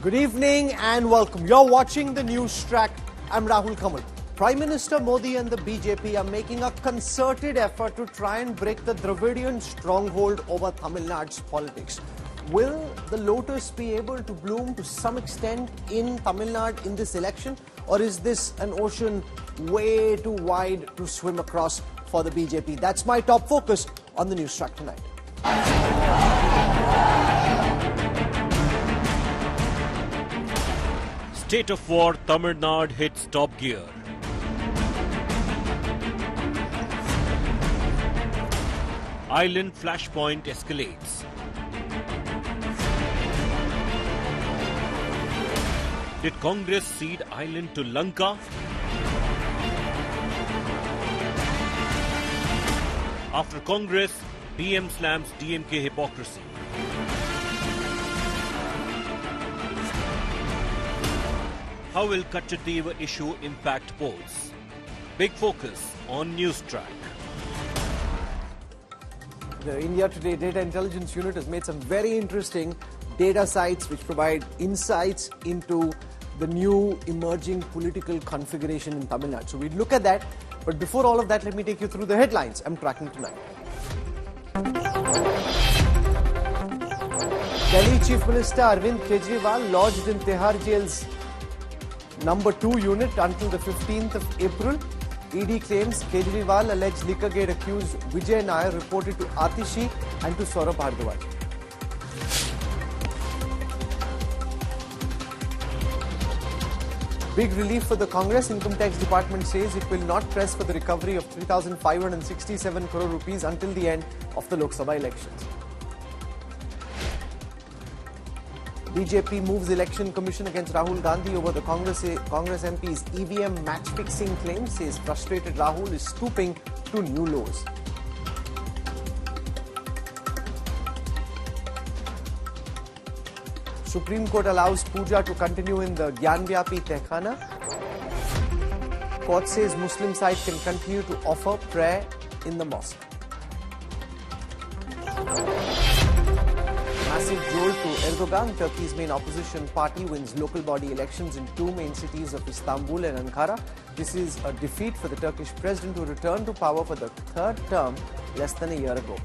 Good evening and welcome. You're watching the NewsTrack. I'm Rahul Kanwal. Prime Minister Modi and the BJP are making a concerted effort to try and break the Dravidian stronghold over Tamil Nadu's politics. Will the lotus be able to bloom to some extent in Tamil Nadu in this election? Or is this an ocean way too wide to swim across for the BJP? That's my top focus on the NewsTrack tonight. State of war, Tamil Nadu hits top gear. Island flashpoint escalates. Did Congress cede island to Lanka? After Congress, PM slams DMK hypocrisy. How will Katchatheevu issue impact polls? Big focus on NewsTrack. The India Today Data Intelligence Unit has made some very interesting data sites which provide insights into the new emerging political configuration in Tamil Nadu. So we'll look at that. But before all of that, let me take you through the headlines I'm tracking tonight. Delhi Chief Minister Arvind Kejriwal lodged in Tihar Jail's number 2 unit until the 15th of April. ED claims Kejriwal alleged Lickagate accused Vijay Nair reported to Atishi and to Saurabh Bhardwaj. Big relief for the Congress. Income Tax Department says it will not press for the recovery of 3,567 crore rupees until the end of the Lok Sabha elections. BJP moves Election Commission against Rahul Gandhi over the Congress MP's EVM match-fixing claim, says frustrated Rahul is stooping to new lows. Supreme Court allows puja to continue in the Gyanvyapi Tehkhana. Court says Muslim side can continue to offer prayer in the mosque. Massive jolt to Erdogan. Turkey's main opposition party wins local body elections in 2 main cities of Istanbul and Ankara. This is a defeat for the Turkish president who returned to power for the 3rd term less than a year ago.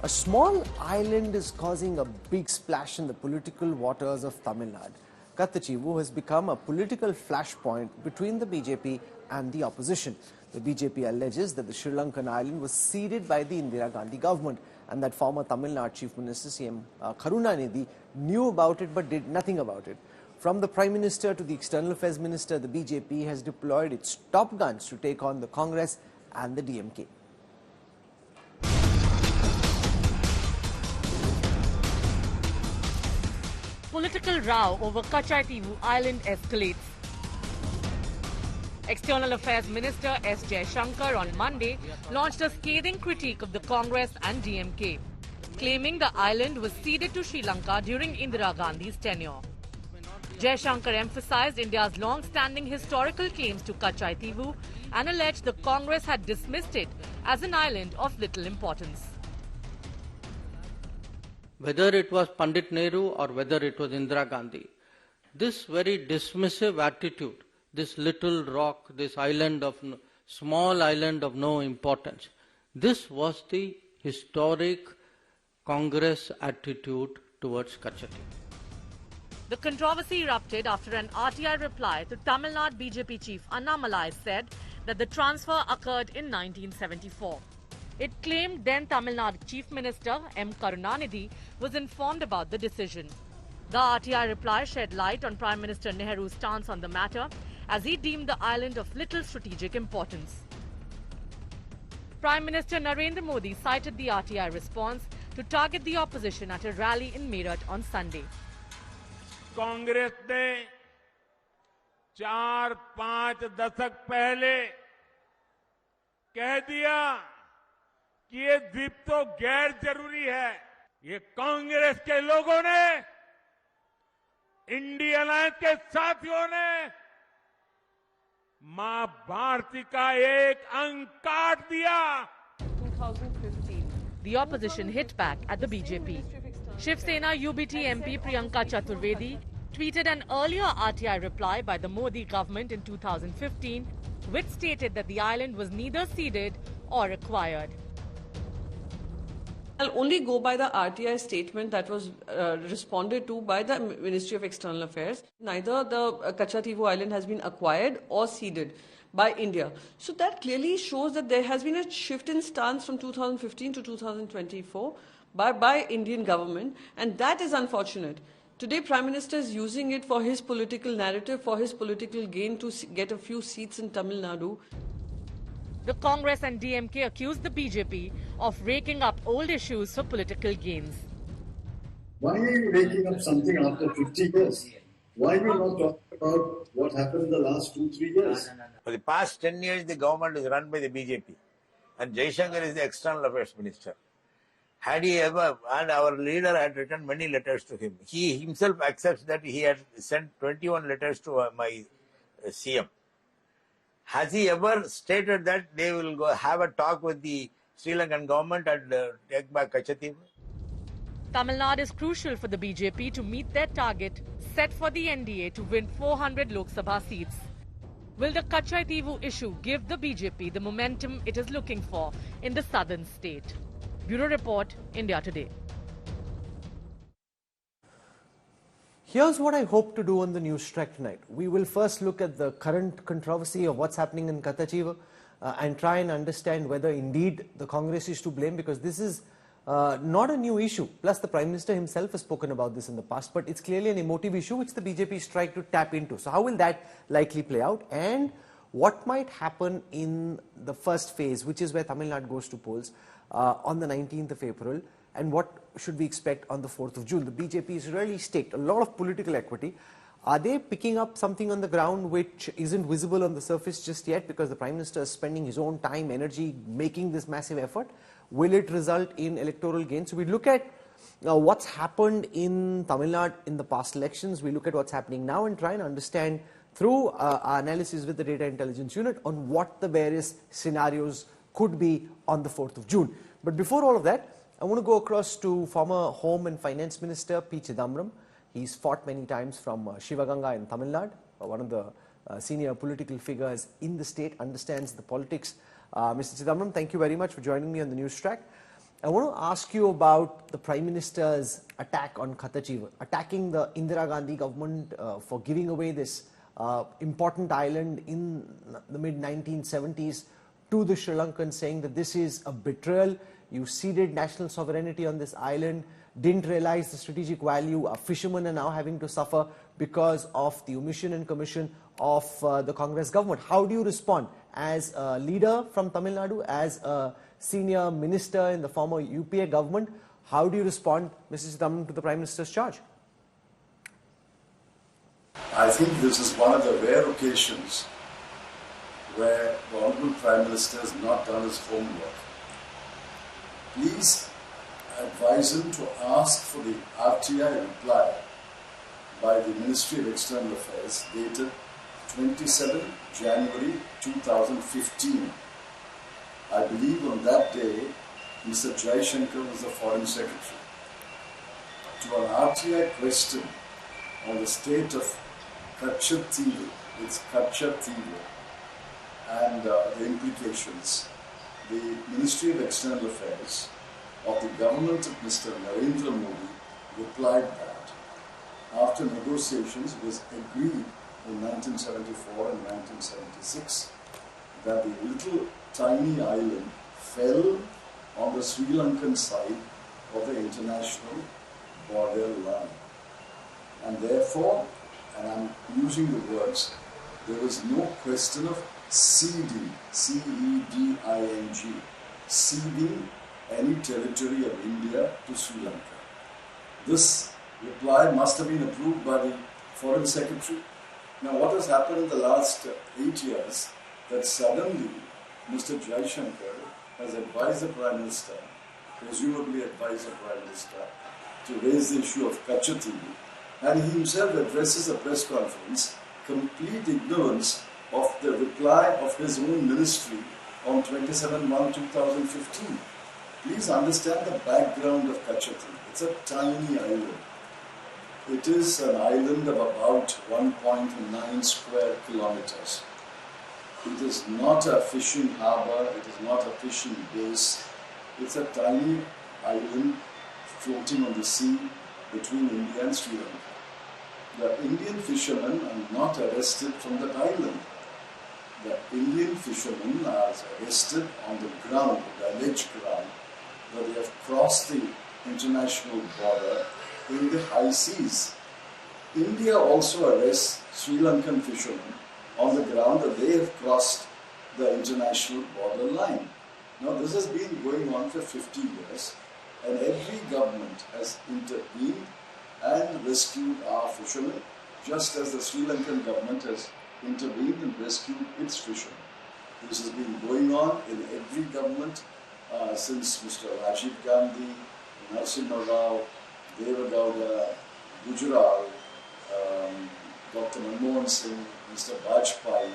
A small island is causing a big splash in the political waters of Tamil Nadu. Katchatheevu has become a political flashpoint between the BJP and the opposition. The BJP alleges that the Sri Lankan island was ceded by the Indira Gandhi government and that former Tamil Nadu Chief Minister CM Karunanidhi knew about it but did nothing about it. From the Prime Minister to the External Affairs Minister, the BJP has deployed its top guns to take on the Congress and the DMK. Political row over Katchatheevu Island escalates. External Affairs Minister S Jaishankar on Monday launched a scathing critique of the Congress and DMK, claiming the island was ceded to Sri Lanka during Indira Gandhi's tenure. Jaishankar emphasized India's long-standing historical claims to Katchatheevu and alleged the Congress had dismissed it as an island of little importance. Whether it was Pandit Nehru or whether it was Indira Gandhi, this very dismissive attitude, this little rock, this small island of no importance, this was the historic Congress attitude towards Katchatheevu. The controversy erupted after an RTI reply to Tamil Nadu BJP chief Annamalai said that the transfer occurred in 1974. It claimed then Tamil Nadu Chief Minister M. Karunanidhi was informed about the decision. The RTI reply shed light on Prime Minister Nehru's stance on the matter, as he deemed the island of little strategic importance. Prime Minister Narendra Modi cited the RTI response to target the opposition at a rally in Meerut on Sunday. Congress ने 4-5 दशक पहले कह दिया कि ये द्वीप तो गैर जरूरी है। ये कांग्रेस के लोगों ने, इंडिया अलायंस के साथियों ने मां भारती का एक अंक काट दिया। 2015, the opposition hit back at the BJP. Shiv Sena UBT MP Priyanka Chaturvedi tweeted an earlier RTI reply by the Modi government in 2015, which stated that the island was neither ceded or acquired. I'll only go by the RTI statement that was responded to by the Ministry of External Affairs. Neither the Katchatheevu Island has been acquired or ceded by India. So that clearly shows that there has been a shift in stance from 2015 to 2024 by Indian government, and that is unfortunate. Today, Prime Minister is using it for his political narrative, for his political gain to get a few seats in Tamil Nadu. The Congress and DMK accused the BJP of raking up old issues for political gains. Why are you raking up something after 50 years? Why are you not talking about what happened in the last 2-3 years? For the past 10 years, the government is run by the BJP, and Jaishankar is the External Affairs Minister. Had he ever, and our leader had written many letters to him, he himself accepts that he had sent 21 letters to my CM. Has he ever stated that they will go have a talk with the Sri Lankan government and take back Katchatheevu? Tamil Nadu is crucial for the BJP to meet their target set for the NDA to win 400 Lok Sabha seats. Will the Katchatheevu issue give the BJP the momentum it is looking for in the southern state? Bureau Report, India Today. Here's what I hope to do on the NewsTrack tonight. We will first look at the current controversy of what's happening in Katchatheevu and try and understand whether indeed the Congress is to blame, because this is not a new issue. Plus, the Prime Minister himself has spoken about this in the past, but it's clearly an emotive issue which the BJP is trying to tap into. So how will that likely play out? And what might happen in the first phase, which is where Tamil Nadu goes to polls on the 19th of April? And what should we expect on the 4th of June? The BJP has really staked a lot of political equity. Are they picking up something on the ground which isn't visible on the surface just yet, because the Prime Minister is spending his own time, energy, making this massive effort? Will it result in electoral gain? So we look at what's happened in Tamil Nadu in the past elections. We look at what's happening now and try and understand through our analysis with the Data Intelligence Unit on what the various scenarios could be on the 4th of June. But before all of that, I want to go across to former Home and Finance Minister P. Chidambaram. He's fought many times from Shivaganga in Tamil Nadu, one of the senior political figures in the state, understands the politics. Mr. Chidambaram, thank you very much for joining me on the NewsTrack. I want to ask you about the Prime Minister's attack on Katchatheevu, attacking the Indira Gandhi government for giving away this important island in the mid-1970s to the Sri Lankans, saying that this is a betrayal. You ceded national sovereignty on this island, didn't realize the strategic value. Our fishermen are now having to suffer because of the omission and commission of the Congress government. How do you respond as a leader from Tamil Nadu, as a senior minister in the former UPA government? How do you respond, Mr. Chidambaram, to the Prime Minister's charge? I think this is one of the rare occasions where the Honourable Prime Minister has not done his homework. Please advise him to ask for the RTI reply by the Ministry of External Affairs dated 27 January 2015. I believe on that day, Mr. Jaishankar was the Foreign Secretary. To an RTI question on the state of Katchatheevu, it's Katchatheevu, and the implications, the Ministry of External Affairs of the government of Mr. Narendra Modi replied that after negotiations it was agreed in 1974 and 1976 that the little tiny island fell on the Sri Lankan side of the international border line. And therefore, and I'm using the words, there was no question of ceding, C-E-D-I-N-G, ceding any territory of India to Sri Lanka. This reply must have been approved by the Foreign Secretary. Now, what has happened in the last 8 years, that suddenly Mr. Jaishankar has advised the Prime Minister, presumably advised the Prime Minister, to raise the issue of Katchatheevu, and he himself addresses a press conference, complete ignorance of the reply of his own ministry on 27/1/2015. Please understand the background of Katchatheevu. It's a tiny island. It is an island of about 1.9 square kilometers. It is not a fishing harbour, it is not a fishing base. It's a tiny island floating on the sea between India and Sri Lanka. The Indian fishermen are not arrested from that island. The Indian fishermen are arrested on the ground, the alleged ground, where they have crossed the international border in the high seas. India also arrests Sri Lankan fishermen on the ground that they have crossed the international border line. Now this has been going on for 50 years and every government has intervened and rescued our fishermen, just as the Sri Lankan government has intervened and rescued its fishermen. This has been going on in every government since Mr. Rajiv Gandhi, Narasimha Rao, Deva Gowda, Gujral, Dr. Manmohan Singh, Mr. Vajpayee,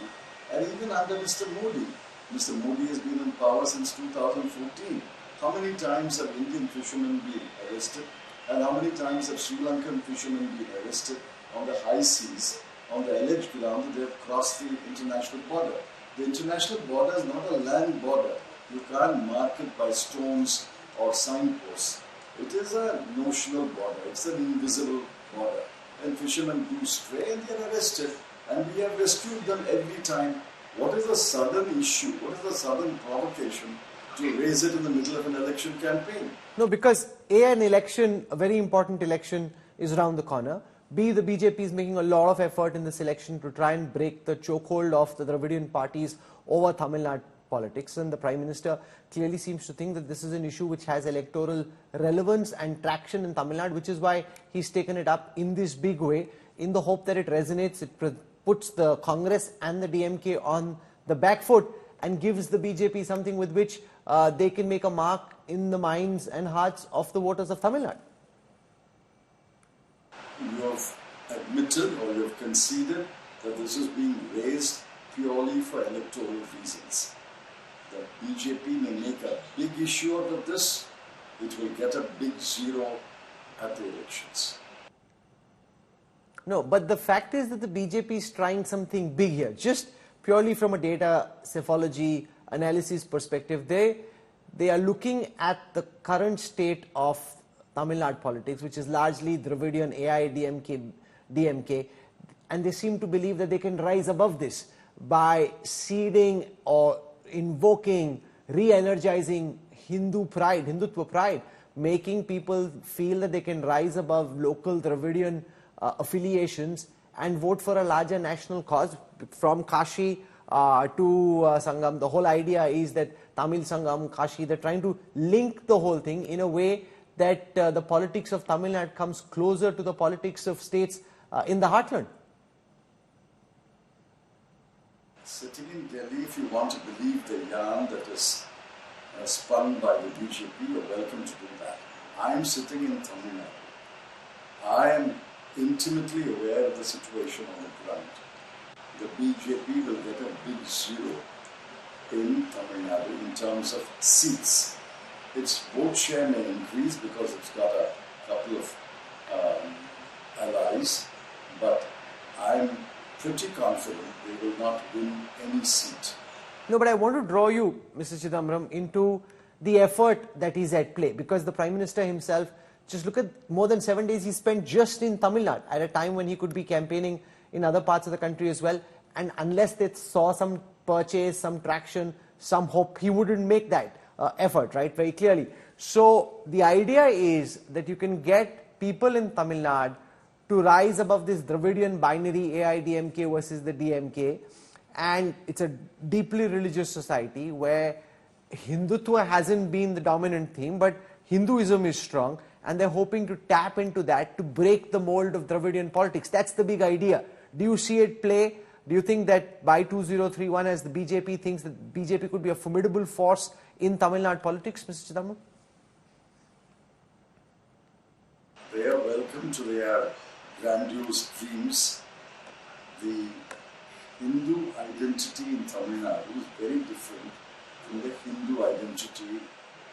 and even under Mr. Modi. Mr. Modi has been in power since 2014. How many times have Indian fishermen been arrested? And how many times have Sri Lankan fishermen been arrested on the high seas, on the alleged ground that they have crossed the international border? The international border is not a land border. You can't mark it by stones or signposts. It is a notional border. It's an invisible border. And fishermen do stray and they are arrested. And we have rescued them every time. What is the sudden issue? What is the sudden provocation to raise it in the middle of an election campaign? No, because an election, a very important election, is around the corner. B, the BJP is making a lot of effort in this election to try and break the chokehold of the Dravidian parties over Tamil Nadu politics. And the Prime Minister clearly seems to think that this is an issue which has electoral relevance and traction in Tamil Nadu, which is why he's taken it up in this big way, in the hope that it resonates, it puts the Congress and the DMK on the back foot and gives the BJP something with which they can make a mark in the minds and hearts of the voters of Tamil Nadu. You have admitted or you have conceded that this is being raised purely for electoral reasons. The BJP may make a big issue out of this, it will get a big zero at the elections. No, but the fact is that the BJP is trying something big here, just purely from a data cephalogy analysis perspective. They are looking at the current state of Tamil Nadu politics, which is largely Dravidian, DMK, and they seem to believe that they can rise above this by seeding or invoking, re-energizing Hindutva pride, making people feel that they can rise above local Dravidian affiliations and vote for a larger national cause. From Kashi to Sangam, the whole idea is that Tamil Sangam, Kashi, they're trying to link the whole thing in a way that the politics of Tamil Nadu comes closer to the politics of states in the heartland. Sitting in Delhi, if you want to believe the yarn that is spun by the BJP, you're welcome to do that. I am sitting in Tamil Nadu. I am intimately aware of the situation on the ground. The BJP will get a big zero in Tamil Nadu in terms of seats. Its vote share may increase because it's got a couple of allies, but I'm pretty confident they will not win any seat. No, but I want to draw you, Mr. Chidambaram, into the effort that is at play, because the Prime Minister himself, just look at more than 7 days he spent just in Tamil Nadu at a time when he could be campaigning in other parts of the country as well. And unless they saw some purchase, some traction, some hope, he wouldn't make that effort, right, very clearly. So the idea is that you can get people in Tamil Nadu to rise above this Dravidian binary AIDMK versus the DMK, and it's a deeply religious society where Hindutva hasn't been the dominant theme, but Hinduism is strong, and they're hoping to tap into that to break the mold of Dravidian politics. That's the big idea. Do you see it play? Do you think that by 2031, as the BJP thinks that BJP could be a formidable force in Tamil Nadu politics, Mr. Chidambaram? They are welcome to their grandiose dreams. The Hindu identity in Tamil Nadu is very different from the Hindu identity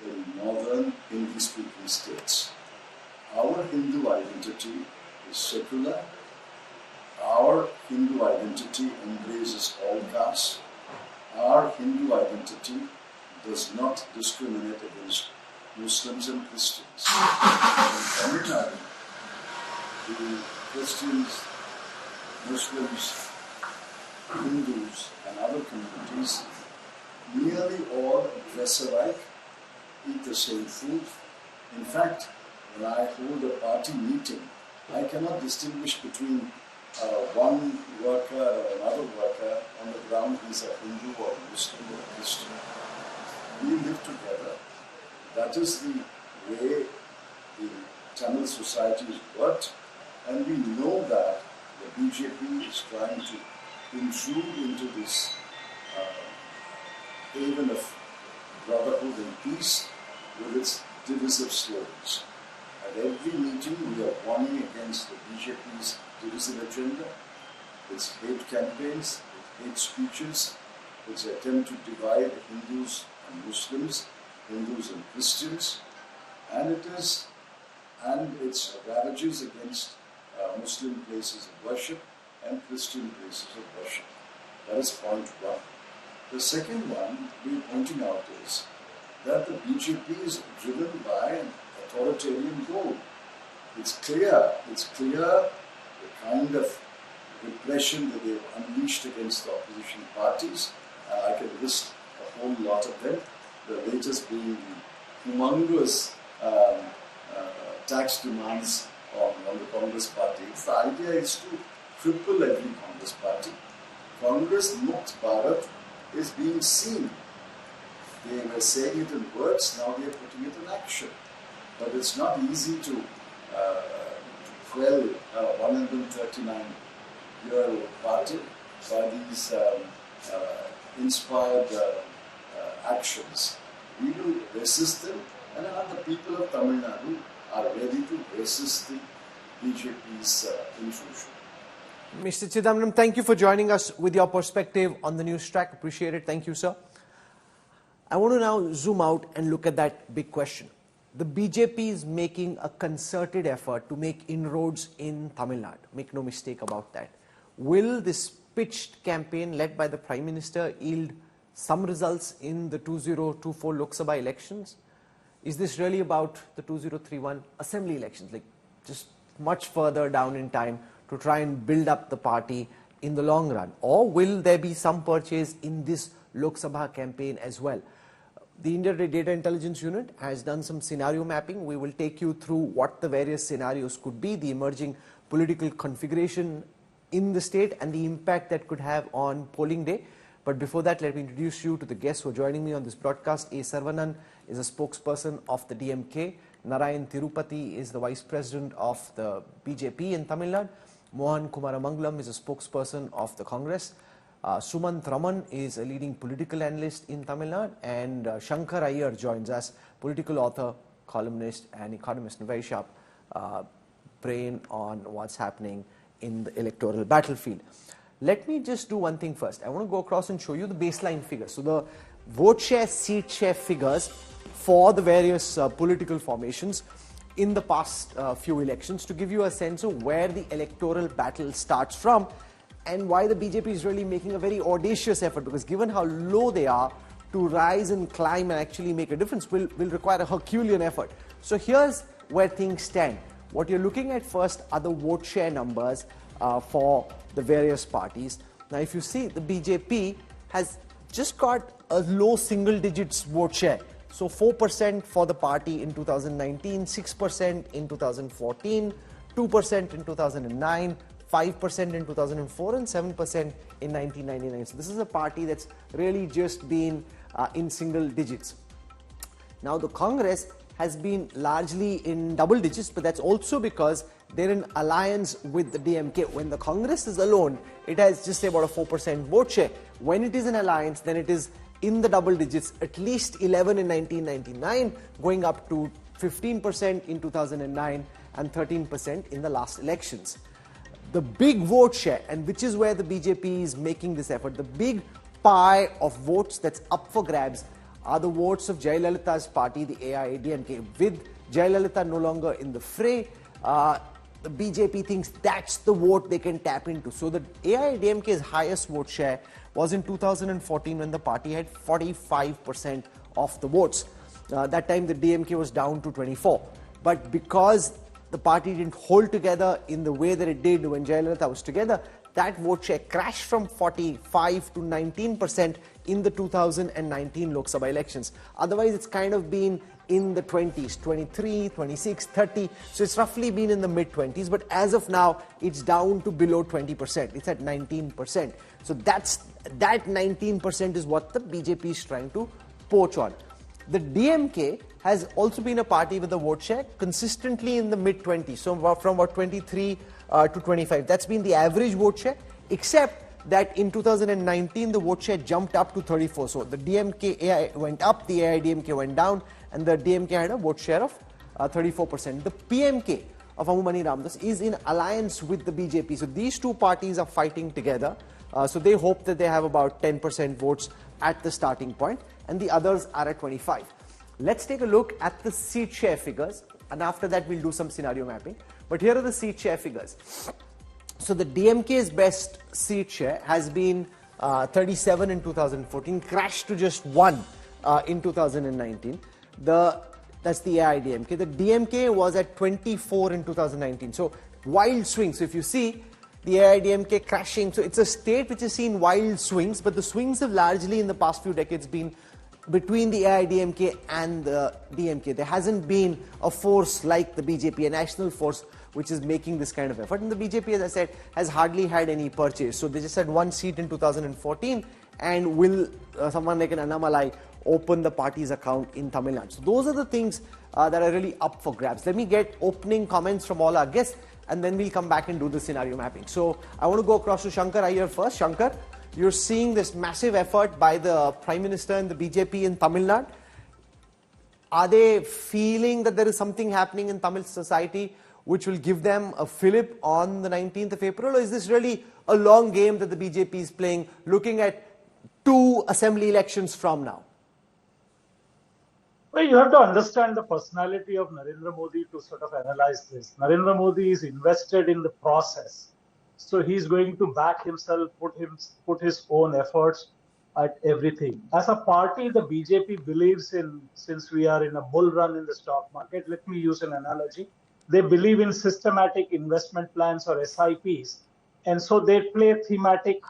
in northern Hindi-speaking states. Our Hindu identity is secular. Our Hindu identity embraces all castes. Our Hindu identity does not discriminate against Muslims and Christians. In Tamil Nadu, the Christians, Muslims, Hindus and other communities nearly all dress alike, eat the same food. In fact, when I hold a party meeting, I cannot distinguish between one worker or another worker on the ground he's a Hindu or Muslim or Christian. We live together. That is the way the Tamil society is worked, and we know that the BJP is trying to intrude into this haven of brotherhood and peace with its divisive slogans. At every meeting, we are warning against the BJP's divisive agenda, its hate campaigns, its hate speeches, its attempt to divide Hindus and Muslims, Hindus and Christians, and its ravages against Muslim places of worship and Christian places of worship. That is point one. The second one we're pointing out is that the BJP is driven by an authoritarian goal. It's clear the kind of repression that they've unleashed against the opposition parties. I can list a whole lot of them. The latest being the humongous tax demands on the Congress party. The idea is to cripple every Congress party. Congress Mukt Bharat is being seen. They were saying it in words, now they are putting it in action. But it's not easy to quell a 139-year-old party by these inspired actions. We will resist them, and the people of Tamil Nadu are ready to resist the BJP's intrusion. Mr. Chidambaram, thank you for joining us with your perspective on the NewsTrack. Appreciate it. Thank you, sir. I want to now zoom out and look at that big question. The BJP is making a concerted effort to make inroads in Tamil Nadu. Make no mistake about that. Will this pitched campaign led by the Prime Minister yield some results in the 2024 Lok Sabha elections? Is this really about the 2031 Assembly elections, like just much further down in time to try and build up the party in the long run? Or will there be some purchase in this Lok Sabha campaign as well? The India Data Intelligence Unit has done some scenario mapping. We will take you through what the various scenarios could be, the emerging political configuration in the state and the impact that could have on polling day. But before that, let me introduce you to the guests who are joining me on this broadcast. A. Sarvanan is a spokesperson of the DMK. Narayan Tirupati is the Vice President of the BJP in Tamil Nadu. Mohan Kumaramangalam is a spokesperson of the Congress. Sumant Raman is a leading political analyst in Tamil Nadu, and Shankar Iyer joins us, political author, columnist and economist, very sharp brain on what's happening in the electoral battlefield. Let me just do one thing first. I want to go across and show you the baseline figures. So the vote share, seat share figures for the various political formations in the past few elections to give you a sense of where the electoral battle starts from and why the BJP is really making a very audacious effort, because given how low they are, to rise and climb and actually make a difference will require a Herculean effort. So here's where things stand. What you're looking at first are the vote share numbers for the various parties. Now if you see, the BJP has just got a low single digits vote share. So 4% for the party in 2019, 6% in 2014, 2% in 2009, 5% in 2004 and 7% in 1999. So this is a party that's really just been in single digits. Now the Congress has been largely in double digits, but that's also because they're in alliance with the DMK. When the Congress is alone, it has just about a 4% vote share. When it is in alliance, then it is in the double digits, at least 11 in 1999, going up to 15% in 2009 and 13% in the last elections. The big vote share, and which is where the BJP is making this effort, the big pie of votes that's up for grabs are the votes of Jayalalitha's party, the AIADMK. With Jayalalitha no longer in the fray, the BJP thinks that's the vote they can tap into. So the AIADMK's highest vote share was in 2014 when the party had 45% of the votes. That time the DMK was down to 24. But because the party didn't hold together in the way that it did when Jayalalitha was together, that vote share crashed from 45 to 19% in the 2019 Lok Sabha elections. Otherwise, it's kind of been in the 20s, 23, 26, 30. So it's roughly been in the mid-20s. But as of now, it's down to below 20%. It's at 19%. So that 19% is what the BJP is trying to poach on. The DMK has also been a party with a vote share consistently in the mid-20s. So from about 23 to 25. That's been the average vote share, except that in 2019 the vote share jumped up to 34. So the DMK went up, the AIADMK went down, and the DMK had a vote share of 34%. The PMK of Amumani Ramdas is in alliance with the BJP. So these two parties are fighting together. So they hope that they have about 10% votes at the starting point, and the others are at 25. Let's take a look at the seat share figures, and after that we'll do some scenario mapping. But here are the seat share figures. So the DMK's best seat share has been 37 in 2014, crashed to just 1 in 2019. That's the AIADMK. The DMK was at 24 in 2019. So wild swings. So if you see the AIADMK crashing, so it's a state which has seen wild swings, but the swings have largely in the past few decades been between the AIADMK and the DMK. There hasn't been a force like the BJP, a national force, which is making this kind of effort. And the BJP, as I said, has hardly had any purchase. So they just had one seat in 2014, and will someone like an Annamalai open the party's account in Tamil Nadu? So those are the things that are really up for grabs. Let me get opening comments from all our guests, and then we'll come back and do the scenario mapping. So I want to go across to Shankar Iyer first. Shankar, you're seeing this massive effort by the Prime Minister and the BJP in Tamil Nadu. Are they feeling that there is something happening in Tamil society which will give them a fillip on the 19th of April? Or is this really a long game that the BJP is playing, looking at 2 assembly elections from now? Well, you have to understand the personality of Narendra Modi to sort of analyze this. Narendra Modi is invested in the process. So he's going to back himself, put his own efforts at everything. As a party, the BJP believes in, since we are in a bull run in the stock market, let me use an analogy. They believe in systematic investment plans or SIPs. And so they play thematic,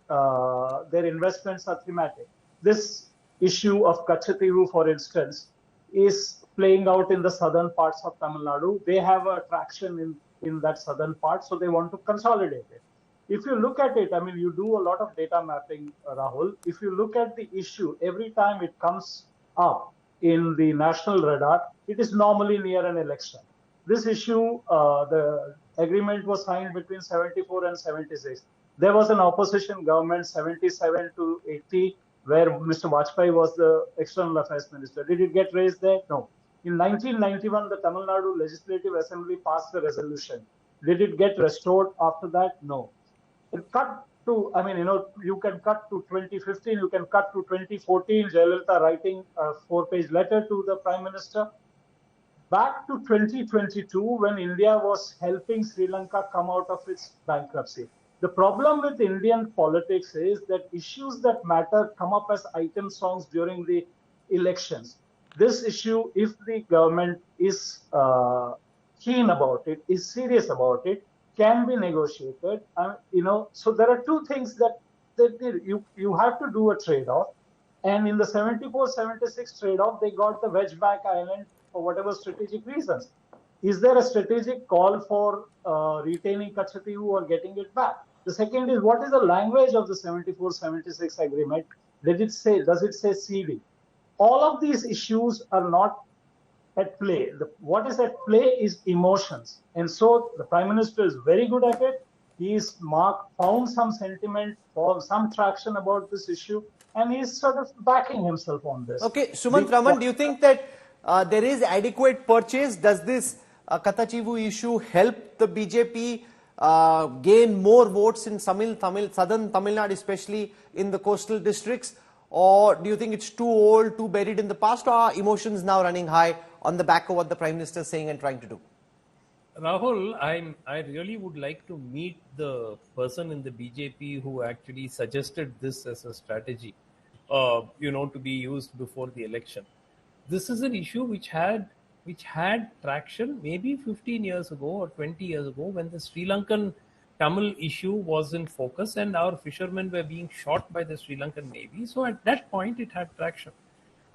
their investments are thematic. This issue of Katchatheevu, for instance, is playing out in the southern parts of Tamil Nadu. They have a traction in that southern part, so they want to consolidate it. If you look at it, I mean, you do a lot of data mapping, Rahul. If you look at the issue, every time it comes up in the national radar, it is normally near an election. This issue, the agreement was signed between 74 and 76. There was an opposition government, 77 to 80, where Mr. Vajpayee was the External Affairs Minister. Did it get raised there? No. In 1991, the Tamil Nadu Legislative Assembly passed a resolution. Did it get restored after that? No. It cut to, I mean, you can cut to 2015, you can cut to 2014, Jayalalitha writing a 4-page letter to the Prime Minister. Back to 2022, when India was helping Sri Lanka come out of its bankruptcy. The problem with Indian politics is that issues that matter come up as item songs during the elections. This issue, if the government is keen about it, is serious about it, can be negotiated. So there are two things that you have to do a trade-off. And in the 74-76 trade-off, they got the Wedgeback Island for whatever strategic reasons. Is there a strategic call for retaining Katchatheevu or getting it back? The second is, what is the language of the 74-76 agreement? Does it say ceding? All of these issues are not at play. What is at play is emotions. And so the Prime Minister is very good at it. He's found some sentiment or some traction about this issue, and he's sort of backing himself on this. Okay, Sumant Raman, do you think that there is adequate purchase? Does this Katchatheevu issue help the BJP gain more votes in southern Tamil Nadu, especially in the coastal districts? Or do you think it's too old, too buried in the past, or are emotions now running high on the back of what the Prime Minister is saying and trying to do? Rahul, I really would like to meet the person in the BJP who actually suggested this as a strategy, to be used before the election. This is an issue which had traction maybe 15 years ago or 20 years ago when the Sri Lankan Tamil issue was in focus and our fishermen were being shot by the Sri Lankan Navy. So at that point, it had traction.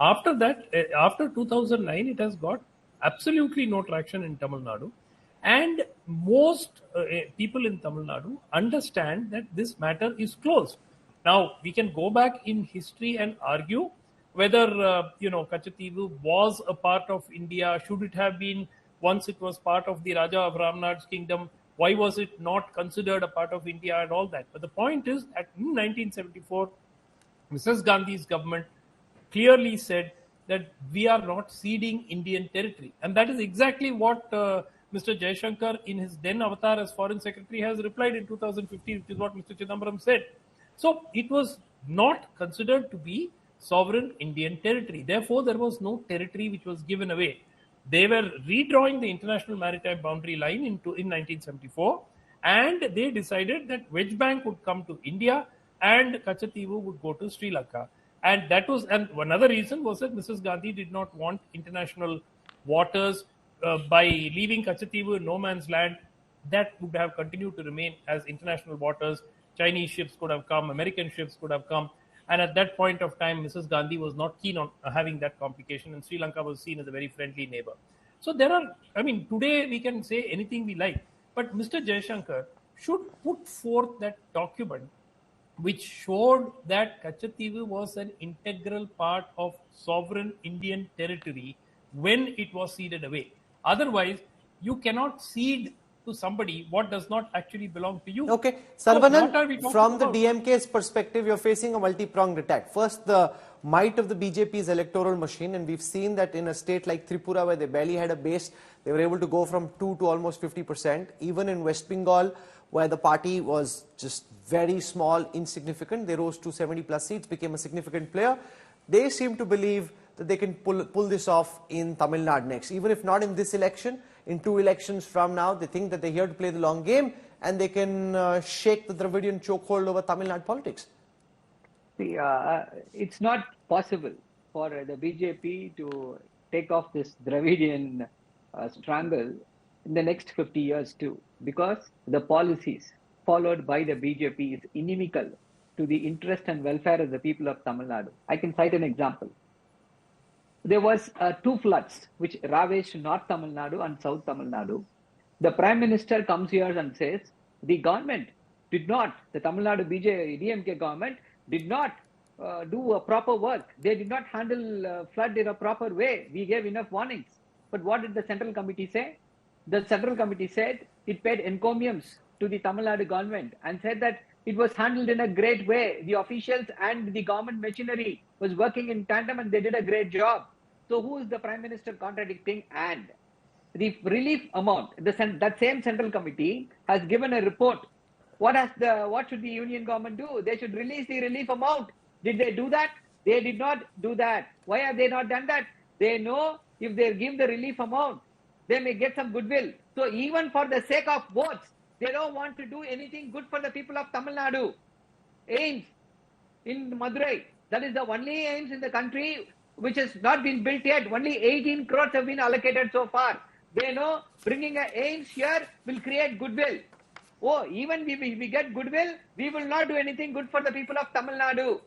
After that, after 2009, it has got absolutely no traction in Tamil Nadu. And most people in Tamil Nadu understand that this matter is closed. Now, we can go back in history and argue whether, Katchatheevu was a part of India. Should it have been once it was part of the Raja of Ramnad's kingdom? Why was it not considered a part of India and all that? But the point is that in 1974, Mrs. Gandhi's government clearly said that we are not ceding Indian territory. And that is exactly what Mr. Jaishankar, in his then avatar as Foreign Secretary, has replied in 2015, which is what Mr. Chidambaram said. So it was not considered to be sovereign Indian territory. Therefore, there was no territory which was given away. They were redrawing the international maritime boundary line in 1974, and they decided that Wedge Bank would come to India and Katchatheevu would go to Sri Lanka. And another reason was that Mrs. Gandhi did not want international waters. By leaving Katchatheevu in no man's land, that would have continued to remain as international waters. Chinese ships could have come, American ships could have come. And at that point of time, Mrs. Gandhi was not keen on having that complication, and Sri Lanka was seen as a very friendly neighbor. So today we can say anything we like, but Mr. Jaishankar should put forth that document which showed that Katchatheevu was an integral part of sovereign Indian territory when it was ceded away. Otherwise, you cannot cede to somebody what does not actually belong to you. Okay, Saravanan, from the about? DMK's perspective, you're facing a multi-pronged attack. First, the might of the BJP's electoral machine, and we've seen that in a state like Tripura, where they barely had a base, they were able to go from 2 to almost 50%. Even in West Bengal, where the party was just very small, insignificant, they rose to 70 plus seats, became a significant player. They seem to believe that they can pull this off in Tamil Nadu next. Even if not in this election, in 2 elections from now, they think that they're here to play the long game and they can shake the Dravidian chokehold over Tamil Nadu politics. See, it's not possible for the BJP to take off this Dravidian strangle in the next 50 years too, because the policies followed by the BJP is inimical to the interest and welfare of the people of Tamil Nadu. I can cite an example. There was 2 floods which ravaged North Tamil Nadu and South Tamil Nadu. The Prime Minister comes here and says, the government did not, the Tamil Nadu DMK government did not do a proper work. They did not handle flood in a proper way. We gave enough warnings. But what did the Central Committee say? The Central Committee said it paid encomiums to the Tamil Nadu government and said that it was handled in a great way. The officials and the government machinery was working in tandem and they did a great job. So who is the Prime Minister contradicting? And the relief amount, that same Central Committee has given a report. What should the Union government do? They should release the relief amount. Did they do that? They did not do that. Why have they not done that? They know if they give the relief amount, they may get some goodwill. So even for the sake of votes, they don't want to do anything good for the people of Tamil Nadu. AIMS in Madurai, that is the only AIMS in the country which has not been built yet. Only 18 crores have been allocated so far. They know bringing an AIMS here will create goodwill. Oh, even if we get goodwill, we will not do anything good for the people of Tamil Nadu.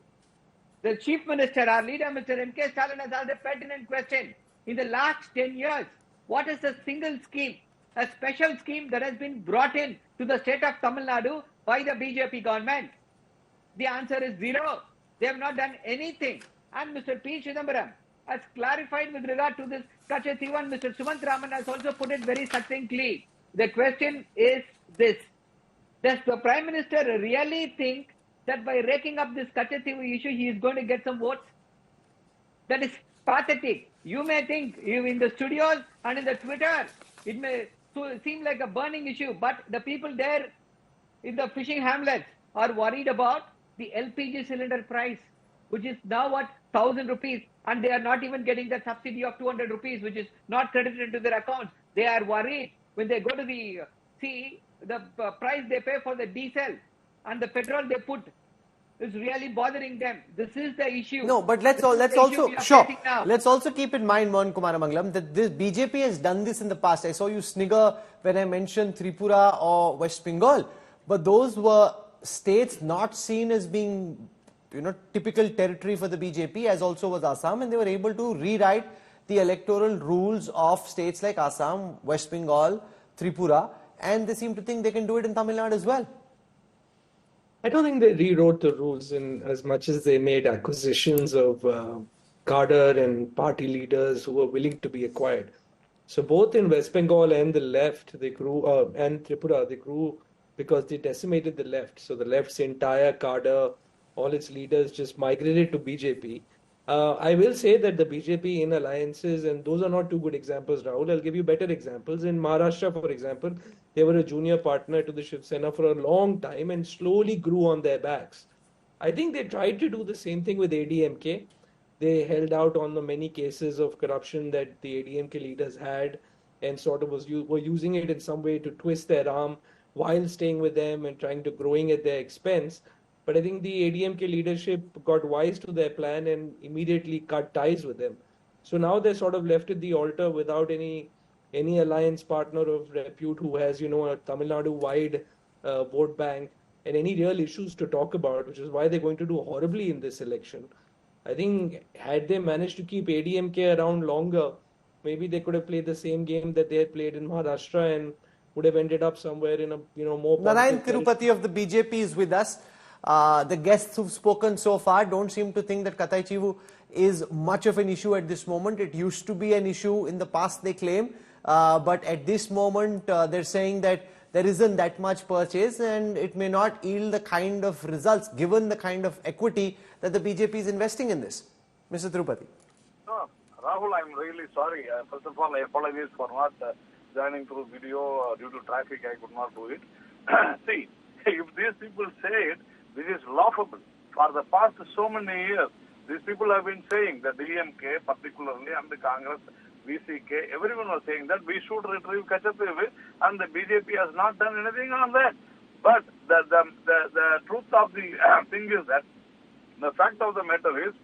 The Chief Minister, our leader, Mr. NK Stalin, has asked a pertinent question. In the last 10 years, what is the single scheme, a special scheme that has been brought in to the state of Tamil Nadu by the BJP government? The answer is 0. They have not done anything. And Mr. P. Chidambaram has clarified with regard to this Katchatheevu, and Mr. Sumant Raman has also put it very succinctly. The question is this: does the Prime Minister really think that by raking up this Katchatheevu issue, he is going to get some votes? That is pathetic. You may think in the studios and in the Twitter, it may seem like a burning issue, but the people there in the fishing hamlets are worried about the LPG cylinder price. which is now what, 1,000 rupees, and they are not even getting the subsidy of 200 rupees, which is not credited into their accounts. They are worried when they go to the price they pay for the diesel and the petrol they put is really bothering them. This is the issue. No, but let's also keep in mind, Mohan Kumaramangalam, that this BJP has done this in the past. I saw you snigger when I mentioned Tripura or West Bengal, but those were states not seen as being, typical territory for the BJP, as also was Assam, and they were able to rewrite the electoral rules of states like Assam, West Bengal, Tripura, and they seem to think they can do it in Tamil Nadu as well. I don't think they rewrote the rules in as much as they made acquisitions of cadre and party leaders who were willing to be acquired. So both in West Bengal and the left, they grew, and Tripura, they grew because they decimated the left. So the left's entire cadre, all its leaders just migrated to BJP. I will say that the BJP in alliances, and those are not two good examples, Rahul. I'll give you better examples. In Maharashtra, for example, they were a junior partner to the Shiv Sena for a long time and slowly grew on their backs. I think they tried to do the same thing with ADMK. They held out on the many cases of corruption that the ADMK leaders had and sort of were using it in some way to twist their arm while staying with them and trying to growing at their expense. But I think the ADMK leadership got wise to their plan and immediately cut ties with them. So now they're sort of left at the altar without any alliance partner of repute who has, a Tamil Nadu-wide vote bank and any real issues to talk about, which is why they're going to do horribly in this election. I think had they managed to keep ADMK around longer, maybe they could have played the same game that they had played in Maharashtra and would have ended up somewhere in a more. Narayan Tirupati of the BJP is with us. The guests who've spoken so far don't seem to think that Katchatheevu is much of an issue at this moment. It used to be an issue in the past, they claim. But at this moment, they're saying that there isn't that much purchase and it may not yield the kind of results given the kind of equity that the BJP is investing in this. Mr. Tirupati. No, Rahul, I'm really sorry. First of all, I apologize for not joining through video due to traffic. I could not do it. See, if these people say it, this is laughable. For the past so many years, these people have been saying, the DMK particularly and the Congress, VCK, everyone was saying that we should retrieve Katchatheevu and the BJP has not done anything on that. But the truth of the thing is that the fact of the matter is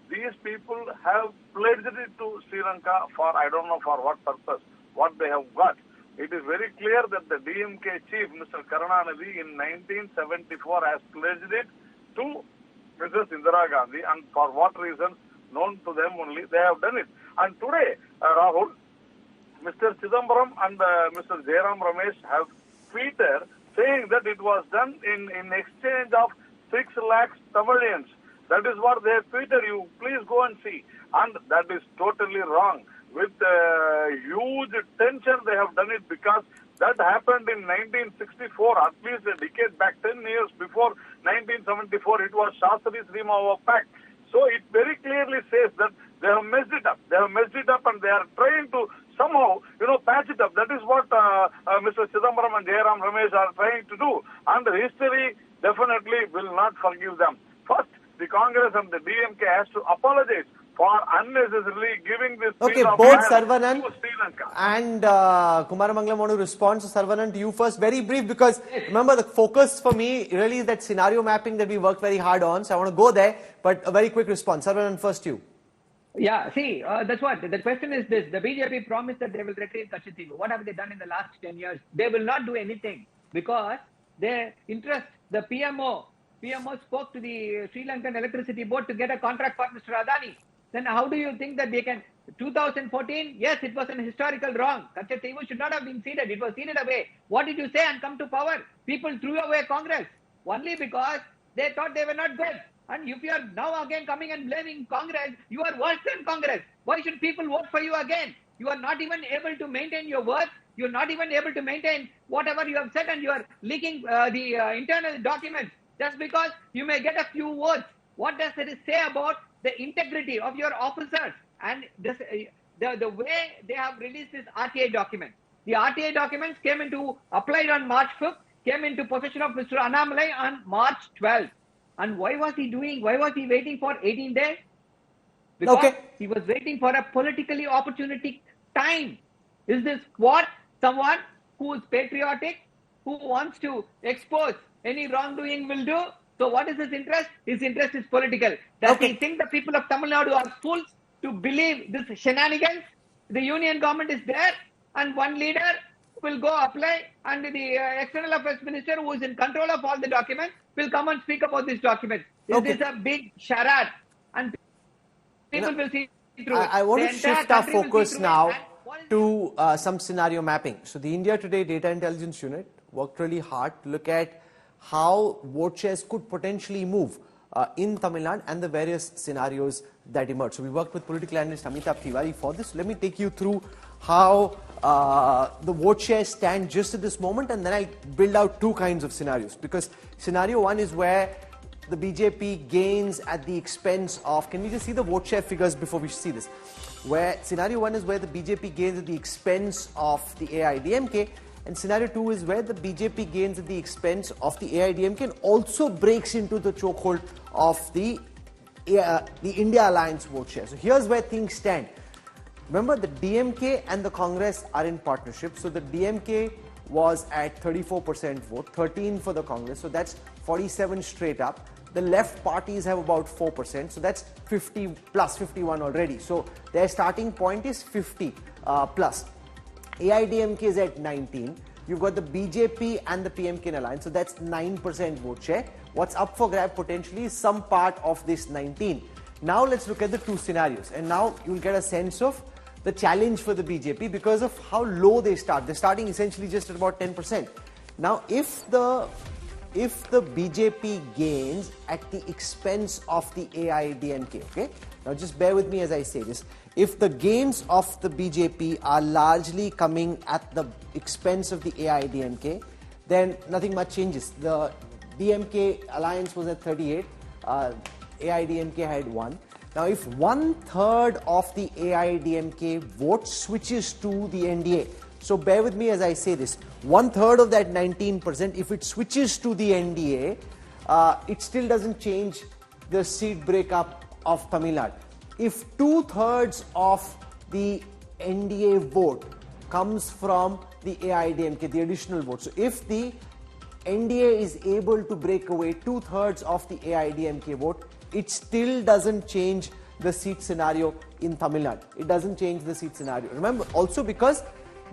these people have pledged it to Sri Lanka for I don't know for what purpose, what they have got. It is very clear that the DMK chief, Mr. Karunanidhi, in 1974 has pledged it to Mrs. Indira Gandhi, and for what reasons, known to them only, they have done it. And today, Rahul, Mr. Chidambaram and Mr. Jairam Ramesh have tweeted saying that it was done in exchange of 6 lakhs Tamilians. That is what they have tweeted. You please go and see. And that is totally wrong. With huge tension, they have done it because that happened in 1964, at least a decade back, 10 years before 1974. It was Shastri's Rimava Pact. So it very clearly says that they have messed it up. They have messed it up and they are trying to somehow, patch it up. That is what Mr. Chidambaram and Jairam Ramesh are trying to do. And history definitely will not forgive them. First, the Congress and the DMK has to apologize for unnecessarily giving this okay, both Saravanan and Kumaramangalam want to respond. So Saravanan, to you first, very brief, because remember the focus for me really is that scenario mapping that we worked very hard on. So I want to go there, but a very quick response. Saravanan, first you. Yeah, see, that's what. The question is this. The BJP promised that they will retrieve Katchatheevu. What have they done in the last 10 years? They will not do anything because their interest, the PMO spoke to the Sri Lankan Electricity Board to get a contract for Mr. Adani. Then how do you think that they can? 2014, yes, it was an historical wrong. Katchatheevu should not have been ceded. It was ceded away. What did you say and come to power? People threw away Congress only because they thought they were not good. And if you are now again coming and blaming Congress, you are worse than Congress. Why should people vote for you again? You are not even able to maintain your words. You are not even able to maintain whatever you have said, and you are leaking the internal documents just because you may get a few votes. What does it say about the integrity of your officers and this, the way they have released this RTA document? The RTA documents applied on March 5th, came into possession of Mr. Annamalai on March 12th. And why was he waiting for 18 days? Because he was waiting for a politically opportunistic time. Is this what someone who is patriotic, who wants to expose any wrongdoing will do? So what is his interest? His interest is political. Does he think the people of Tamil Nadu are fools to believe this shenanigans? The union government is there and one leader will go apply and the external affairs minister who is in control of all the documents will come and speak about these documents. Is this a big charade? And people will see through it. I want to shift our focus now to some scenario mapping. So the India Today Data Intelligence Unit worked really hard to look at how vote shares could potentially move in Tamil Nadu and the various scenarios that emerge. So we worked with political analyst Amitabh Tiwari for this. Let me take you through how the vote shares stand just at this moment, and then I'll build out two kinds of scenarios. Because scenario one is where the BJP gains at the expense of, can we just see the vote share figures before we see this? Where scenario one is where the BJP gains at the expense of the AIDMK, and scenario two is where the BJP gains at the expense of the AIDMK and also breaks into the chokehold of the India Alliance vote share. So here's where things stand. Remember, the DMK and the Congress are in partnership. So the DMK was at 34% vote, 13 for the Congress. So that's 47 straight up. The left parties have about 4%. So that's 50 plus 51 already. So their starting point is 50 plus. AIDMK is at 19. You've got the BJP and the PMK in alliance. So that's 9% vote share. What's up for grab potentially is some part of this 19. Now let's look at the two scenarios. And now you'll get a sense of the challenge for the BJP because of how low they start. They're starting essentially just at about 10%. Now, if the BJP gains at the expense of the AIDMK, okay? Now, just bear with me as I say this. If the gains of the BJP are largely coming at the expense of the AIDMK, then nothing much changes. The DMK alliance was at 38, AIDMK had 1. Now, if 1/3 of the AIDMK vote switches to the NDA, so bear with me as I say this, 1/3 of that 19%, if it switches to the NDA, it still doesn't change the seat breakup of Tamil Nadu. If 2/3 of the NDA vote comes from the AIDMK, the additional vote, so if the NDA is able to break away 2/3 of the AIDMK vote, it still doesn't change the seat scenario in Tamil Nadu. It doesn't change the seat scenario. Remember, also because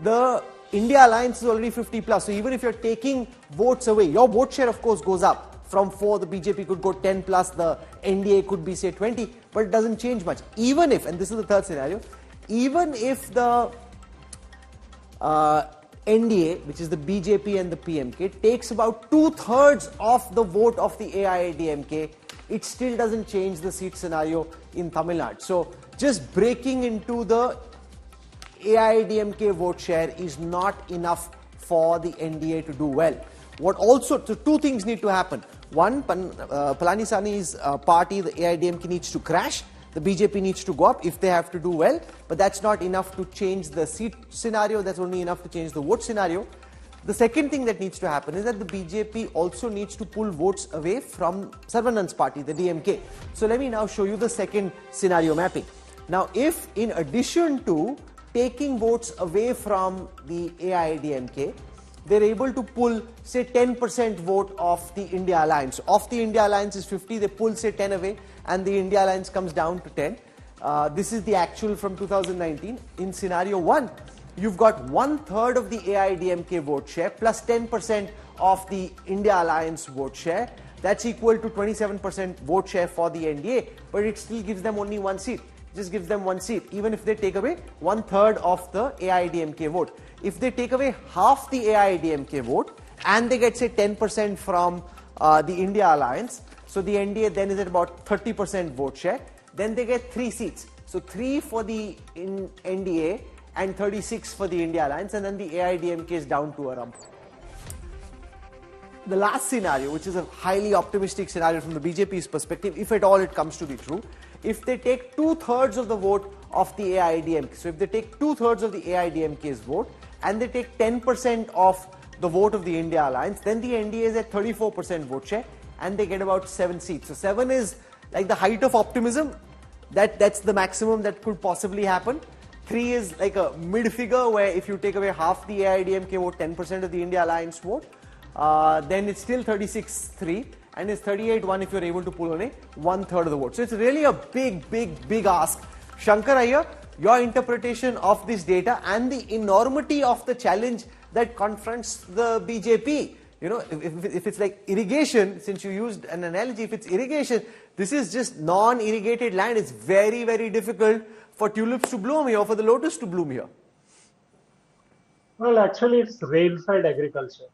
the India Alliance is already 50 plus, so even if you're taking votes away, your vote share of course goes up. From 4, the BJP could go 10 plus, the NDA could be say 20, but it doesn't change much. Even if, and this is the third scenario, even if the NDA, which is the BJP and the PMK, takes about 2/3 of the vote of the AIDMK, it still doesn't change the seat scenario in Tamil Nadu. So just breaking into the AIDMK vote share is not enough for the NDA to do well. What also, so two things need to happen. One, Palanisani's party, the AIDMK, needs to crash. The BJP needs to go up if they have to do well, but that's not enough to change the seat scenario. That's only enough to change the vote scenario. The second thing that needs to happen is that the BJP also needs to pull votes away from Sarvanand's party, the DMK. So let me now show you the second scenario mapping. Now, if in addition to taking votes away from the AIDMK, they're able to pull, say, 10% vote of the India Alliance. Of the India Alliance is 50, they pull, say, 10 away, and the India Alliance comes down to 10. This is the actual from 2019. In scenario 1, you've got 1/3 of the AIDMK vote share plus 10% of the India Alliance vote share. That's equal to 27% vote share for the NDA, but it still gives them only one seat. It just gives them one seat, even if they take away 1/3 of the AIDMK vote. If they take away half the AIDMK vote and they get, say, 10% from the India Alliance, so the NDA then is at about 30% vote share, then they get 3 seats. So 3 for the NDA and 36 for the India Alliance, and then the AIDMK is down to a rump. The last scenario, which is a highly optimistic scenario from the BJP's perspective, if at all it comes to be true, if they take 2/3 of the vote of the AIDMK, so if they take 2/3 of the AIDMK's vote and they take 10% of the vote of the India Alliance, then the NDA is at 34% vote share. and they get about 7 seats. So 7 is like the height of optimism. That's the maximum that could possibly happen. 3 is like a mid figure where if you take away half the AIDMK vote, 10% of the India Alliance vote, then it's still 36-3 and it's 38-1 if you're able to pull only 1/3 of the vote. So it's really a big ask. Shankar Iyer, your interpretation of this data and the enormity of the challenge that confronts the BJP. You know, if it's like irrigation, since you used an analogy, if it's irrigation, this is just non-irrigated land. It's very difficult for tulips to bloom here, or for the lotus to bloom here. Well, actually, it's rain-fed agriculture.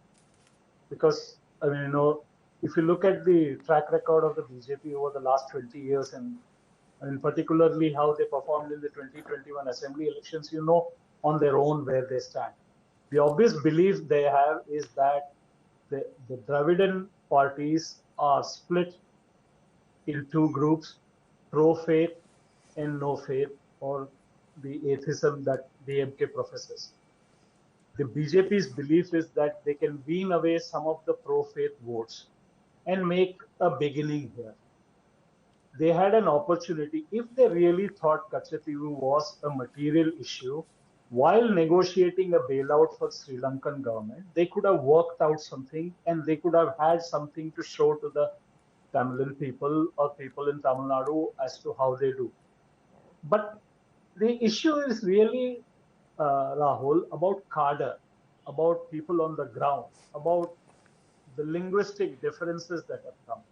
Because, I mean, you know, if you look at the track record of the BJP over the last 20 years, and particularly how they performed in the 2021 assembly elections, you know on their own where they stand. The obvious belief they have is that the Dravidian parties are split in two groups, pro-faith and no faith, or the atheism that DMK professes. The BJP's belief is that they can wean away some of the pro-faith votes and make a beginning here. They had an opportunity, if they really thought Katchatheevu was a material issue, while negotiating a bailout for Sri Lankan government, they could have worked out something and they could have had something to show to the Tamilian people or people in Tamil Nadu as to how they do. But the issue is really, Rahul, about cadre, about people on the ground, about the linguistic differences that have come.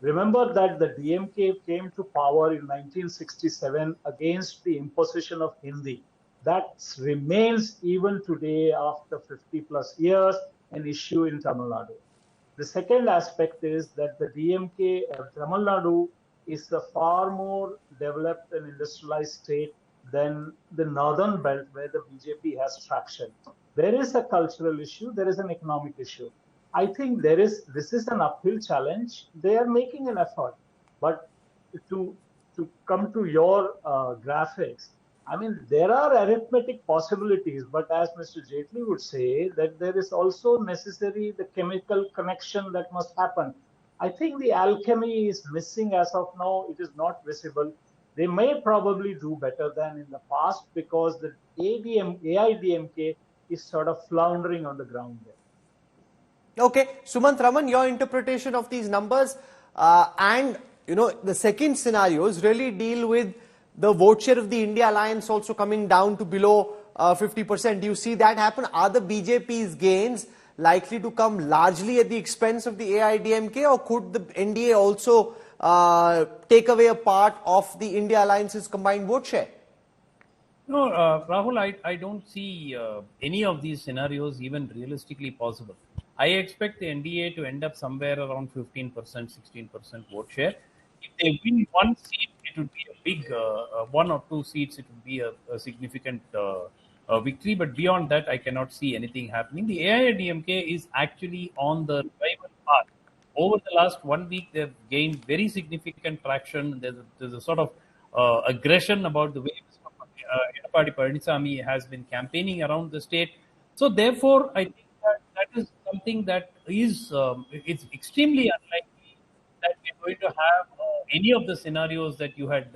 Remember that the DMK came to power in 1967 against the imposition of Hindi. That remains even today after 50 plus years an issue in Tamil Nadu. The second aspect is that the DMK of Tamil Nadu is a far more developed and industrialized state than the northern belt where the BJP has traction. There is a cultural issue, there is an economic issue. I think this is an uphill challenge. They are making an effort. But to come to your graphics, I mean, there are arithmetic possibilities, but as Mr. Jaitley would say, that there is also necessary the chemical connection that must happen. I think the alchemy is missing as of now. It is not visible. They may probably do better than in the past because the AIDMK is sort of floundering on the ground there. Okay, Sumant Raman, your interpretation of these numbers and the second scenarios really deal with the vote share of the India Alliance also coming down to below 50%. Do you see that happen? Are the BJP's gains likely to come largely at the expense of the AIDMK, or could the NDA also take away a part of the India Alliance's combined vote share? No, Rahul, I don't see any of these scenarios even realistically possible. I expect the NDA to end up somewhere around 15%, 16% vote share. If they win one seat, it would be a big, 1 or 2 seats, it would be a significant victory. But beyond that, I cannot see anything happening. The AIDMK is actually on the revival path. Over the last 1 week, they've gained very significant traction. There's a sort of aggression about the way Edapadi Palaniswamy has been campaigning around the state. So therefore, I think that is something that is it's extremely unlikely that we're going to have any of the scenarios that you had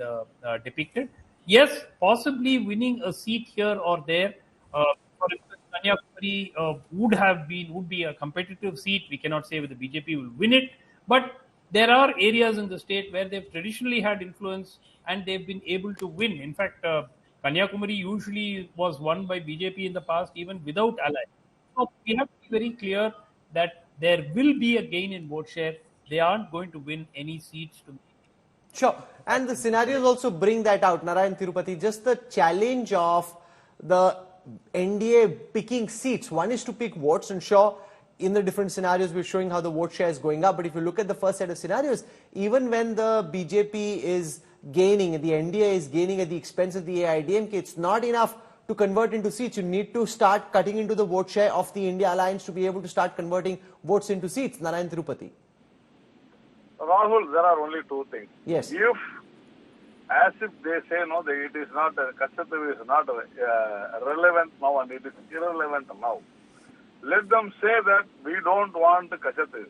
depicted. Yes, possibly winning a seat here or there. For instance, Kanyakumari would be a competitive seat. We cannot say whether the BJP will win it, but there are areas in the state where they've traditionally had influence and they've been able to win. In fact, Kanyakumari usually was won by BJP in the past, even without allies. So we have to be very clear that there will be a gain in vote share. They aren't going to win any seats. Sure. And the scenarios also bring that out, Narayan Tirupati. Just the challenge of the NDA picking seats. One is to pick votes, and sure, in the different scenarios, we're showing how the vote share is going up. But if you look at the first set of scenarios, even when the BJP is gaining, the NDA is gaining at the expense of the AIDMK, it's not enough to convert into seats. You need to start cutting into the vote share of the India Alliance to be able to start converting votes into seats. Narayan Tirupati. Rahul, there are only two things. Yes. As if they say, no, it is not, Katchatheevu is not relevant now and it is irrelevant now. Let them say that we don't want Katchatheevu.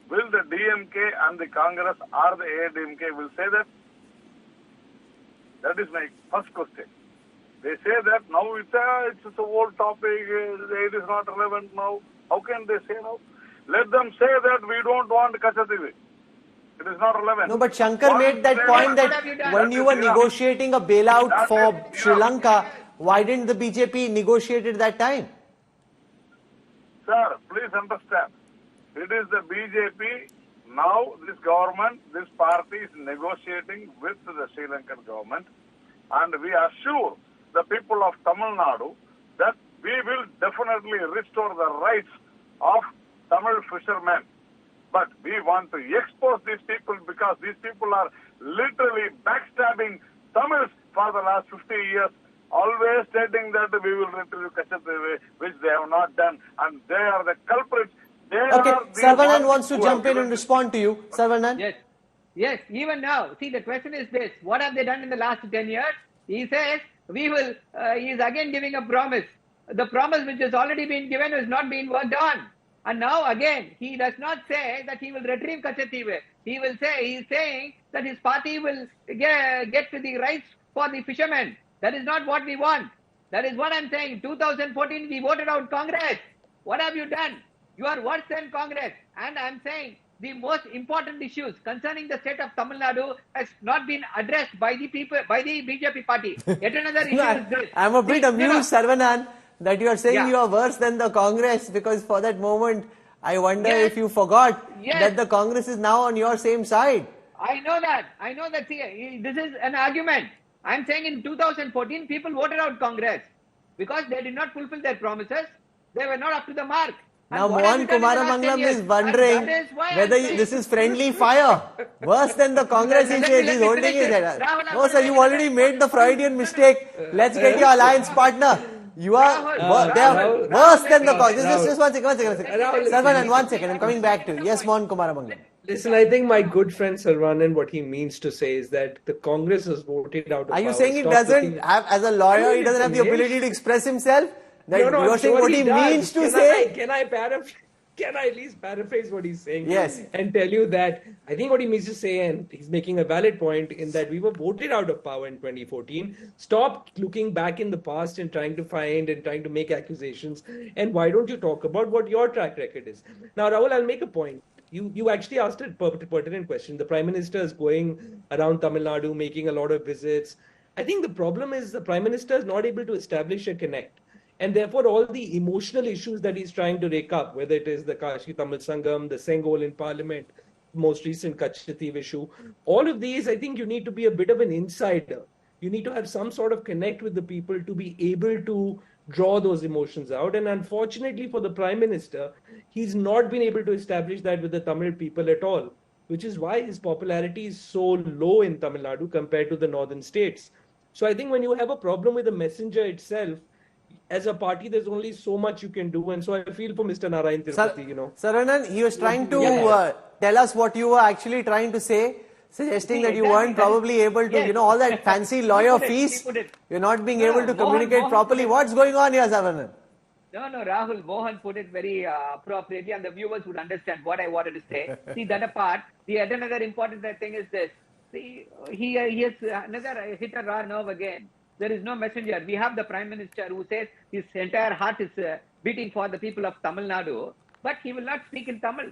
will the DMK and the Congress or the ADMK will say that? That is my first question. They say that now it's an old topic, it is not relevant now. How can they say now? Let them say that we don't want Katchatheevu. It is not relevant. No, but Shankar made that point that when you were negotiating a bailout for Sri Lanka, why didn't the BJP negotiate at that time? Sir, please understand. It is the BJP, now this government, this party is negotiating with the Sri Lankan government, and we assure the people of Tamil Nadu that we will definitely restore the rights of Tamil fishermen. But we want to expose these people because these people are literally backstabbing Tamils for the last 50 years, always stating that we will retrieve Katchatheevu, which they have not done, and they are the culprits. Okay, Saravanan wants to jump in and respond to you. Saravanan? Yes, even now. See, the question is this. What have they done in the last 10 years? He says, he is again giving a promise. The promise which has already been given is not being worked on. And now again, he does not say that he will retrieve Katchatheevu. He is saying that his party will get to the rights for the fishermen. That is not what we want. That is what I'm saying. 2014, we voted out Congress. What have you done? You are worse than Congress. And I'm saying the most important issues concerning the state of Tamil Nadu has not been addressed by the people, by the BJP party. Yet another issue is this. I'm a bit amused, Saravanan, that you are saying you are worse than the Congress, because for that moment, I wonder if you forgot that the Congress is now on your same side. I know that. See, this is an argument. I'm saying in 2014, people voted out Congress because they did not fulfill their promises. They were not up to the mark. Now Mohan Kumaramangalam is wondering whether this is friendly fire. Worse than the Congress, he says. He's holding his head. No sir, you already made the Freudian mistake. Let's get your alliance partner. You are worse than the Congress. Just one second. Saravanan, 1 second. I'm coming back to you. Yes, Mohan Kumaramangalam. Listen, I think my good friend Saravanan, what he means to say is that the Congress has voted out of power. Are you saying he doesn't have, as a lawyer, he doesn't have the ability to express himself? No, you're saying what he means to say? Can I at least paraphrase what he's saying? Yes. And tell you that I think what he means to say, and he's making a valid point, in that we were voted out of power in 2014. Stop looking back in the past and trying to find and trying to make accusations. And why don't you talk about what your track record is? Now, Rahul, I'll make a point. You actually asked a pertinent question. The Prime Minister is going around Tamil Nadu, making a lot of visits. I think the problem is the Prime Minister is not able to establish a connect. And therefore, all the emotional issues that he's trying to rake up, whether it is the Kashi Tamil Sangam, the Sengol in Parliament, most recent Katchatheevu issue, all of these, I think you need to be a bit of an insider. You need to have some sort of connect with the people to be able to draw those emotions out. And unfortunately for the Prime Minister, he's not been able to establish that with the Tamil people at all, which is why his popularity is so low in Tamil Nadu compared to the northern states. So I think when you have a problem with the messenger itself, as a party, there's only so much you can do. And so I feel for Mr. Narayan Tirupati, Saranan, he was trying to tell us what you were actually trying to say, suggesting that you weren't probably able to, all that fancy lawyer fees, you're not being able to communicate properly. What's going on here, Saranan? No, Rahul, Mohan put it very appropriately, and the viewers would understand what I wanted to say. See, that apart, another important thing is this. See, he has another hit a raw nerve again. There is no messenger. We have the Prime Minister who says his entire heart is beating for the people of Tamil Nadu, but he will not speak in Tamil.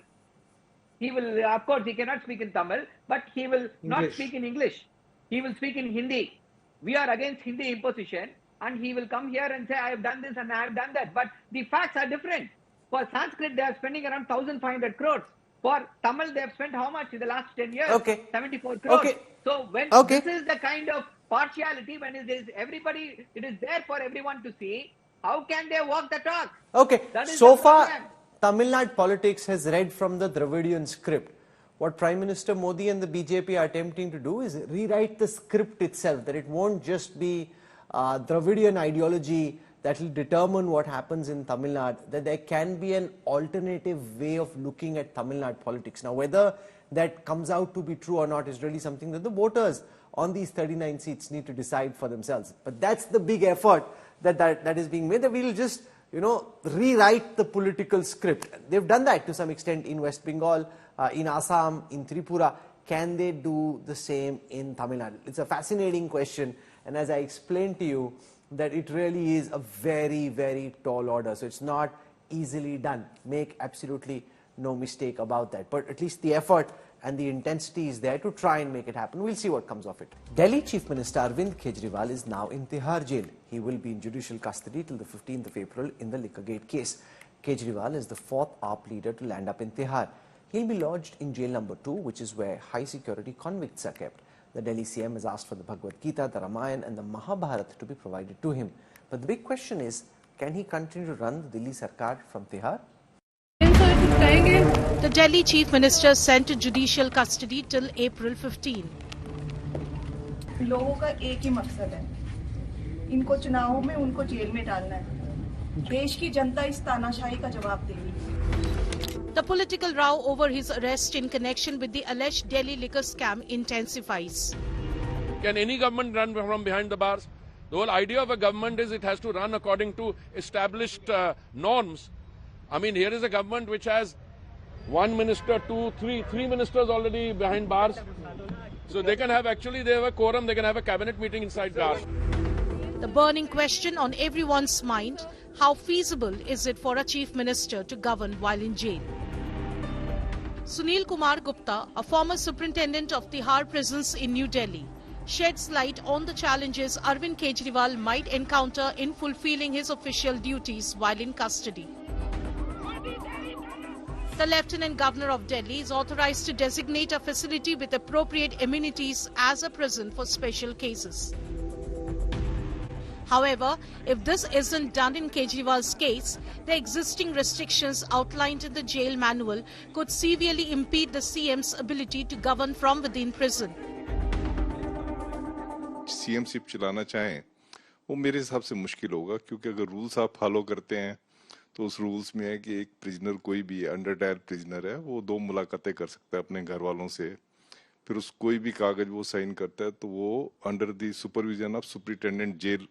He will, of course, he cannot speak in Tamil, but he will not speak in English. He will speak in Hindi. We are against Hindi imposition, and he will come here and say, I have done this and I have done that. But the facts are different. For Sanskrit, they are spending around 1,500 crores. For Tamil, they have spent how much in the last 10 years? 74 crores. So when this is the kind of partiality, when it is everybody, it is there for everyone to see, how can they walk the talk? Okay, so far, Tamil Nadu politics has read from the Dravidian script. What Prime Minister Modi and the BJP are attempting to do is rewrite the script itself, that it won't just be Dravidian ideology that will determine what happens in Tamil Nadu, that there can be an alternative way of looking at Tamil Nadu politics. Now, whether that comes out to be true or not is really something that the voters on these 39 seats need to decide for themselves. But that's the big effort that is being made, that we will just rewrite the political script. They've done that to some extent in West Bengal, in Assam, in Tripura. Can they do the same in Tamil Nadu? It's a fascinating question, and as I explained to you, that it really is a very, very tall order. So it's not easily done. Make absolutely no mistake about that. But at least the effort and the intensity is there to try and make it happen. We'll see what comes of it. Delhi Chief Minister Arvind Kejriwal is now in Tihar jail. He will be in judicial custody till the 15th of April in the Liquorgate case. Kejriwal is the fourth AAP leader to land up in Tihar. He'll be lodged in jail number 2, which is where high security convicts are kept. The Delhi CM has asked for the Bhagavad Gita, the Ramayana and the Mahabharata to be provided to him. But the big question is, can he continue to run the Delhi Sarkar from Tihar? The Delhi Chief Minister sent to judicial custody till April 15. लोगों का एक ही मकसद है, इनको चुनावों में उनको jail में डालना है। देश की जनता इस तानाशाही का जवाब देगी। The political row over his arrest in connection with the alleged Delhi liquor scam intensifies. Can any government run from behind the bars? The whole idea of a government is it has to run according to established norms. I mean, here is a government which has one minister, three ministers already behind bars. So they can have, actually they have a quorum, they can have a cabinet meeting inside bars. The burning question on everyone's mind, how feasible is it for a chief minister to govern while in jail? Sunil Kumar Gupta, a former superintendent of Tihar prisons in New Delhi, sheds light on the challenges Arvind Kejriwal might encounter in fulfilling his official duties while in custody. The Lieutenant Governor of Delhi is authorized to designate a facility with appropriate amenities as a prison for special cases. However, if this isn't done in Kejriwal's case, the existing restrictions outlined in the jail manual could severely impede the CM's ability to govern from within prison. CM सिर्फ चलाना चाहें, वो मेरे हिसाब से मुश्किल होगा, क्योंकि अगर रूल्स आप फॉलो करते हैं तो उस रूल्स में है कि एक प्रिजनर कोई भी अंडर ट्रायल प्रिजनर है वो 2 मुलाकातें कर सकता है अपने घर वालों से, फिर उस कोई भी कागज वो साइन करता है तो वो under the supervision of superintendent jail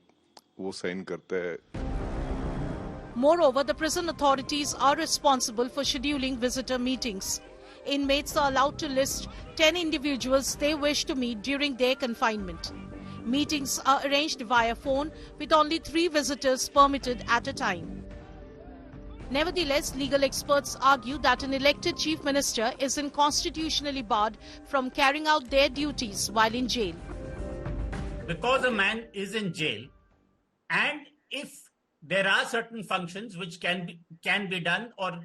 वो साइन करता है. Moreover, the prison authorities are responsible for scheduling visitor meetings. Inmates are allowed to list 10 individuals they wish to meet during their confinement. Meetings are arranged via phone with only 3 visitors permitted at a time. Nevertheless, legal experts argue that an elected chief minister is unconstitutionally barred from carrying out their duties while in jail. Because a man is in jail, and if there are certain functions which can be done or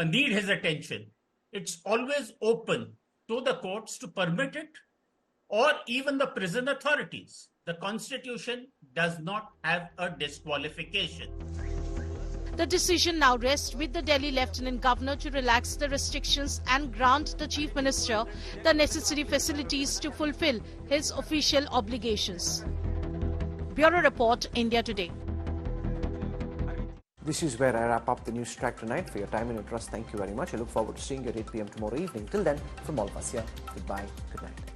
need his attention, it's always open to the courts to permit it, or even the prison authorities. The Constitution does not have a disqualification. The decision now rests with the Delhi Lieutenant Governor to relax the restrictions and grant the Chief Minister the necessary facilities to fulfill his official obligations. Bureau Report, India Today. This is where I wrap up the news track tonight. For your time and your trust, thank you very much. I look forward to seeing you at 8 p.m. tomorrow evening. Till then, from all of us here, goodbye, good night.